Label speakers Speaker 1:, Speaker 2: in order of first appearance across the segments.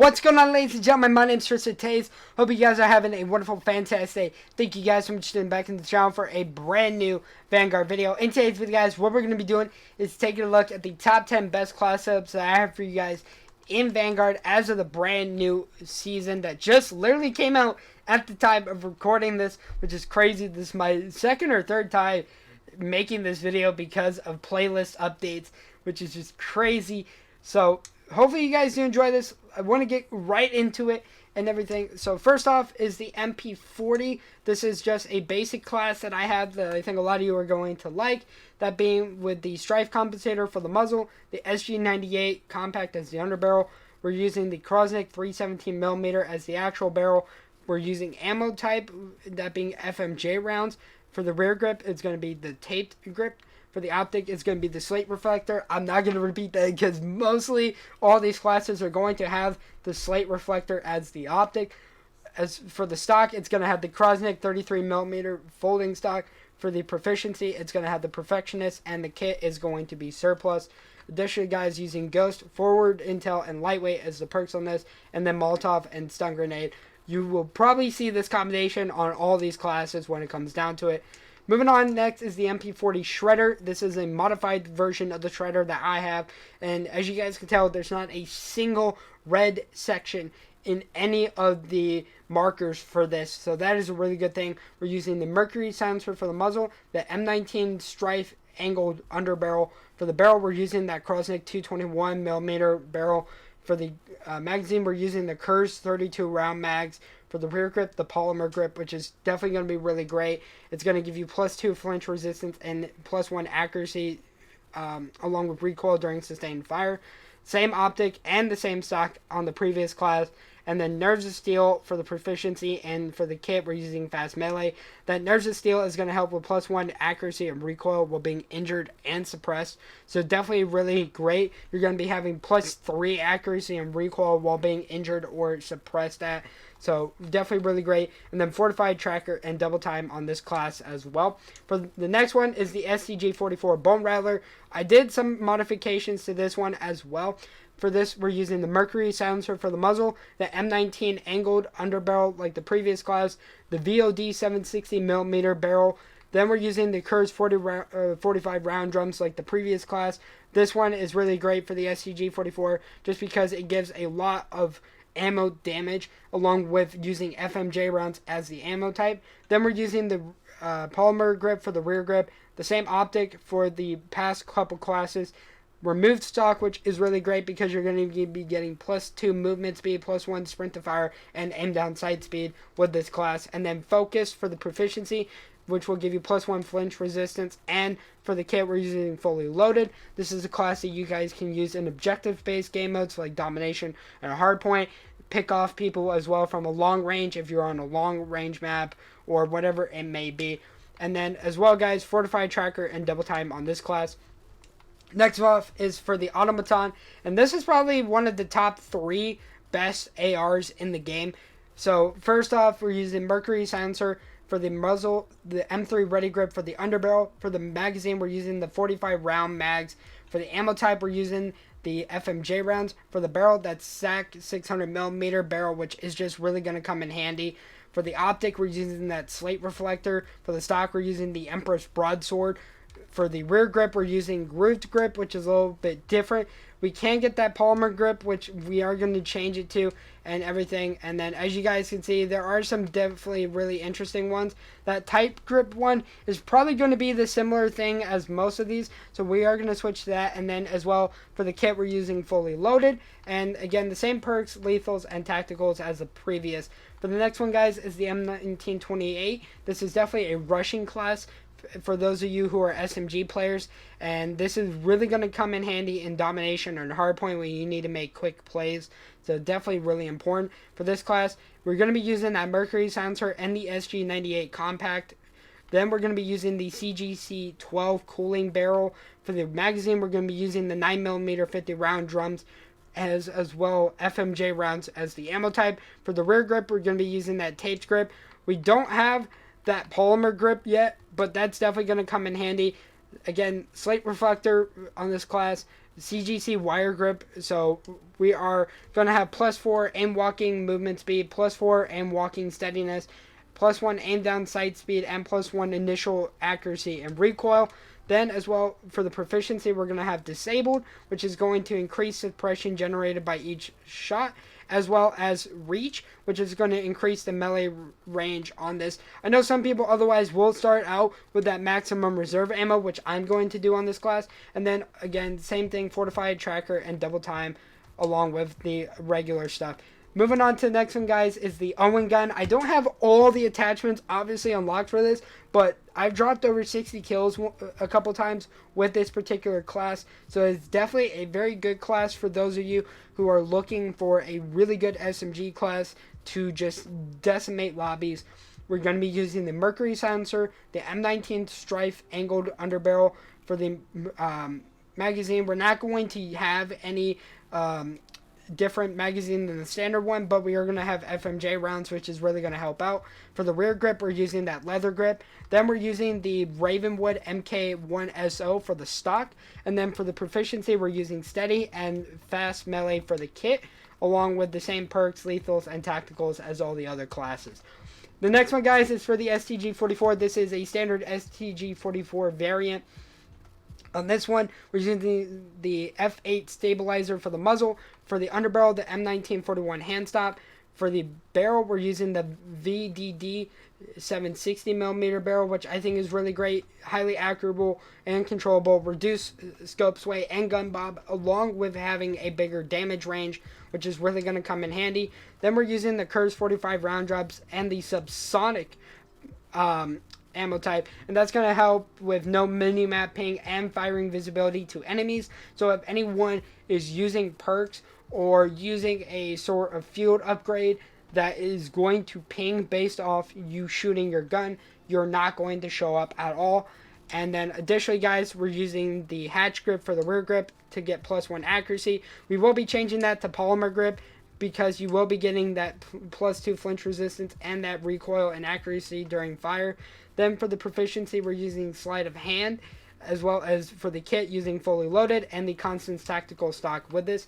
Speaker 1: What's going on, ladies and gentlemen? My name's Tristin TaZe. Hope you guys are having a wonderful, fantastic day. Thank you guys so much for tuning back in the channel for a brand new Vanguard video. In today's video, guys, what we're going to be doing is taking a look at the top 10 best class setups that I have for you guys in Vanguard as of the brand new season that just literally came out at the time of recording this, which is crazy. This is my second or third time making this video because of playlist updates, which is just crazy. So hopefully you guys do enjoy this. I want to get right into it and everything. So first off is the MP40. This is just a basic class that I have that I think a lot of you are going to like. That being with the strife compensator for the muzzle, the SG98 compact as the underbarrel. We're using the Krosnick 317mm as the actual barrel. We're using ammo type, that being FMJ rounds. For the rear grip, it's going to be the taped grip. For the optic, it's going to be the slate reflector. I'm not going to repeat that because mostly all these classes are going to have the slate reflector as the optic. As for the stock, it's going to have the Krosnick 33mm folding stock. For the proficiency, it's going to have the perfectionist, and the kit is going to be surplus. Additionally, guys, using Ghost, forward intel, and lightweight as the perks on this, and then Molotov and stun grenade. You will probably see this combination on all these classes when it comes down to it. Moving on, next is the MP40 Shredder. This is a modified version of the Shredder that I have. And as you guys can tell, there's not a single red section in any of the markers for this. So that is a really good thing. We're using the Mercury silencer for the muzzle, the M19 Strife angled underbarrel. For the barrel, we're using that Krosnick 221mm barrel. For the magazine, we're using the Kurz 32 round mags. For the rear grip, the polymer grip, which is definitely going to be really great. It's going to give you +2 flinch resistance and +1 accuracy along with recoil during sustained fire. Same optic and the same stock on the previous class. And then Nerves of Steel for the proficiency, and for the kit we're using Fast Melee. That Nerves of Steel is going to help with +1 accuracy and recoil while being injured and suppressed. So definitely really great. You're going to be having +3 accuracy and recoil while being injured or suppressed at. So definitely really great. And then Fortified Tracker and Double Time on this class as well. For the next one is the SCG-44 Bone Rattler. I did some modifications to this one as well. For this, we're using the Mercury silencer for the muzzle, the M19 angled underbarrel like the previous class, the VOD 760mm barrel. Then we're using the Kurz 45 round drums like the previous class. This one is really great for the SCG-44 just because it gives a lot of ammo damage along with using FMJ rounds as the ammo type. Then we're using the polymer grip for the rear grip, the same optic for the past couple classes. Removed stock, which is really great because you're going to be getting +2 movement speed, +1 sprint to fire, and aim down sight speed with this class. And then focus for the proficiency, which will give you +1 flinch resistance. And for the kit, we're using fully loaded. This is a class that you guys can use in objective-based game modes like domination and a hardpoint. Pick off people as well from a long range if you're on a long range map or whatever it may be. And then as well, guys, Fortified Tracker and Double Time on this class. Next off is for the Automata, and this is probably one of the top 3 best ARs in the game. So first off, we're using Mercury silencer for the muzzle, the M3 ready grip for the underbarrel. For the magazine, we're using the 45 round mags. For the ammo type, we're using the FMJ rounds. For the barrel, that's SAC 600mm barrel, which is just really going to come in handy. For the optic, we're using that slate reflector. For the stock, we're using the Empress broadsword. For the rear grip, we're using grooved grip, which is a little bit different. We can get that polymer grip, which we are going to change it to and everything. And then as you guys can see, there are some definitely really interesting ones. That tight grip one is probably going to be the similar thing as most of these. So we are going to switch to that. And then as well, for the kit, we're using fully loaded. And again, the same perks, lethals, and tacticals as the previous. For the next one, guys, is the M1928. This is definitely a rushing class for those of you who are SMG players, and this is really going to come in handy in domination or in hardpoint when you need to make quick plays. So definitely really important for this class. We're going to be using that Mercury silencer and the SG98 compact. Then we're going to be using the CGC-12 cooling barrel. For the magazine, we're going to be using the 9mm 50 round drums as well FMJ rounds as the ammo type. For the rear grip, we're going to be using that taped grip. We don't have that polymer grip yet, but that's definitely going to come in handy. Again, slate reflector on this class, CGC wire grip, so we are going to have +4 aim walking movement speed, +4 aim walking steadiness, +1 aim down sight speed, and +1 initial accuracy and recoil. Then, as well, for the proficiency, we're going to have disabled, which is going to increase suppression generated by each shot, as well as reach, which is going to increase the melee range on this. I know some people otherwise will start out with that maximum reserve ammo, which I'm going to do on this class. And then, again, same thing, fortified tracker and double time, along with the regular stuff. Moving on to the next one, guys, is the Owen gun. I don't have all the attachments obviously unlocked for this, but I've dropped over 60 kills a couple times with this particular class. So it's definitely a very good class for those of you who are looking for a really good SMG class to just decimate lobbies. We're going to be using the Mercury silencer, the M19 Strife angled underbarrel for the magazine. We're not going to have any different magazine than the standard one, but we are going to have FMJ rounds, which is really going to help out. For the rear grip, we're using that leather grip. Then we're using the Ravenwood MK1SO for the stock. And then for the proficiency, we're using steady and fast melee for the kit, along with the same perks, lethals, and tacticals as all the other classes. The next one, guys, is for the STG-44. This is a standard STG-44 variant. On this one, we're using the F8 stabilizer for the muzzle. For the underbarrel, the M1941 hand stop. For the barrel, we're using the VDD 760mm barrel, which I think is really great, highly accurable and controllable, reduced scope sway and gun bob, along with having a bigger damage range, which is really going to come in handy. Then we're using the Curse 45 round drops and the subsonic ammo type, and that's going to help with no mini-map ping and firing visibility to enemies. So if anyone is using perks or using a sort of field upgrade that is going to ping based off you shooting your gun, you're not going to show up at all. And then additionally, guys, we're using the hatch grip for the rear grip to get +1 accuracy. We will be changing that to polymer grip, because you will be getting that +2 flinch resistance and that recoil and accuracy during fire. Then for the proficiency, we're using sleight of hand, as well as for the kit using fully loaded and the Constance tactical stock with this.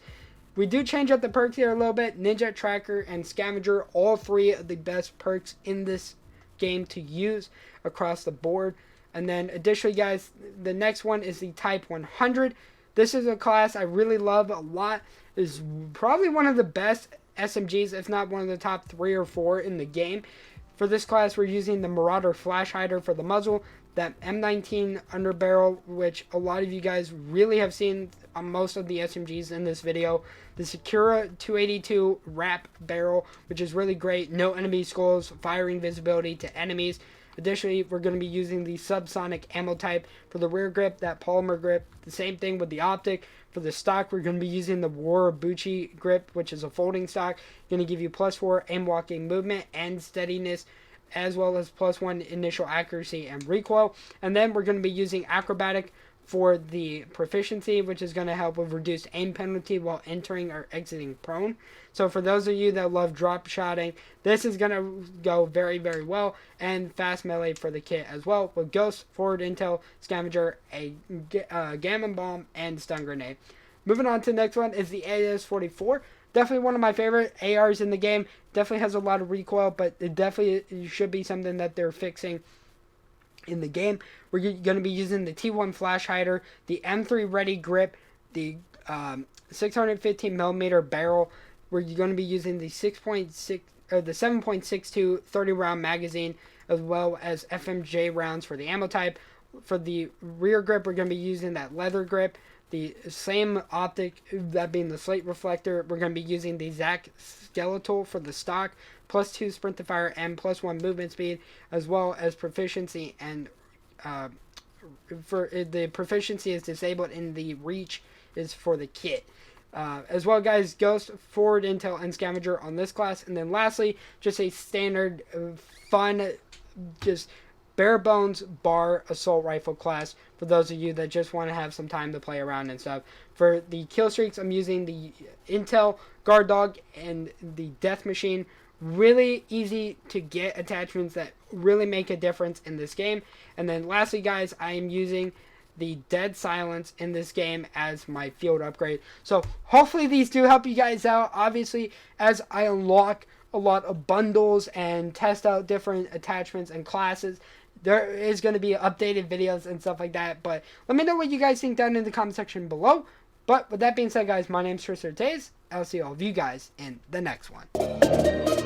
Speaker 1: We do change up the perks here a little bit. Ninja Tracker and Scavenger, all three of the best perks in this game to use across the board. And then additionally, guys, the next one is the Type 100. This is a class I really love a lot. It's probably one of the best SMGs, if not one of the top 3 or 4 in the game. For this class, we're using the Marauder Flash Hider for the muzzle, that M19 underbarrel, which a lot of you guys really have seen on most of the SMGs in this video, the Sakura 282 wrap barrel, which is really great, no enemy skulls, firing visibility to enemies. Additionally, we're going to be using the subsonic ammo type for the rear grip, that polymer grip, the same thing with the optic. For the stock, we're going to be using the Warabuchi grip, which is a folding stock, going to give you +4 aim walking movement and steadiness, as well as +1 initial accuracy and recoil. And then we're going to be using acrobatic for the proficiency, which is going to help with reduced aim penalty while entering or exiting prone. So for those of you that love drop shotting, this is going to go very, very well. And fast melee for the kit as well, with Ghost, Forward Intel, Scavenger, a Gammon Bomb, and Stun Grenade. Moving on to the next one is the AS-44. Definitely one of my favorite ARs in the game. Definitely has a lot of recoil, but it definitely should be something that they're fixing in the game. We're going to be using the T1 Flash Hider, the M3 Ready Grip, the 615mm barrel. We're going to be using the 7.62 30-round magazine, as well as FMJ rounds for the ammo type. For the rear grip, we're going to be using that leather grip, the same optic, that being the slate reflector. We're going to be using the Zac Skeletal for the stock, +2 sprint to fire and +1 movement speed, as well as proficiency. And for the proficiency is disabled, and the reach is for the kit. As well, guys, Ghost, Forward Intel, and Scavenger on this class. And then lastly, just a standard fun, just bare bones bar assault rifle class for those of you that just want to have some time to play around and stuff. For the kill streaks, I'm using the Intel Guard Dog and the Death Machine. Really easy to get attachments that really make a difference in this game. And then lastly, guys, I am using the dead silence in this game as my field upgrade. So hopefully these do help you guys out. Obviously, as I unlock a lot of bundles and test out different attachments and classes, there is going to be updated videos and stuff like that. But let me know what you guys think down in the comment section below. But with that being said, guys, my name's Tristin. I'll see all of you guys in the next one.